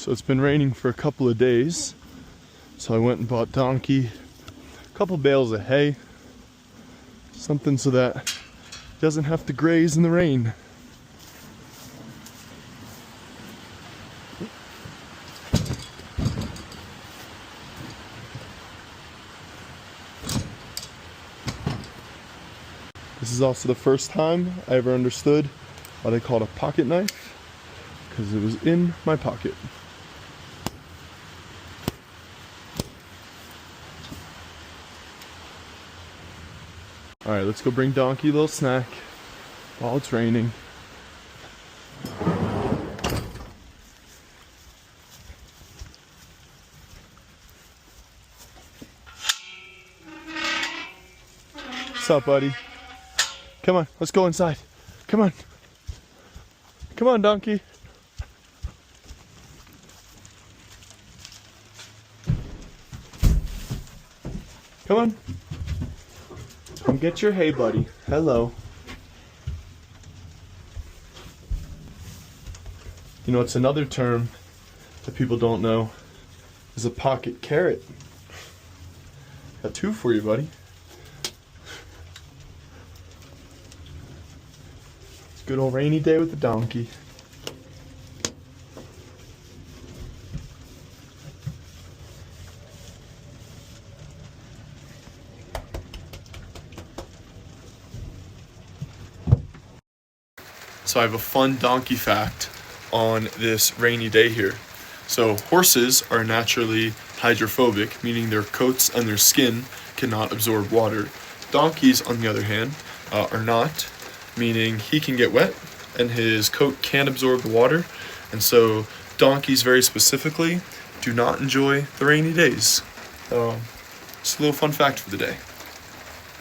So it's been raining for a couple of days. So I went and bought Donkey a couple bales of hay. Something so that he doesn't have to graze in the rain. This is also the first time I ever understood why they call it a pocket knife, because it was in my pocket. Alright, let's go bring Donkey a little snack while it's raining. What's up, buddy? Come on, let's go inside. Come on. Come on, Donkey. Come on. Come get your hay, buddy. Hello. You know, it's another term that people don't know is a pocket carrot. Got two for you, buddy. It's a good old rainy day with the donkey. So I have a fun donkey fact on this rainy day here. So horses are naturally hydrophobic, meaning their coats and their skin cannot absorb water. Donkeys, on the other hand, are not, meaning he can get wet and his coat can't absorb the water. And so donkeys very specifically do not enjoy the rainy days. Just a little fun fact for the day.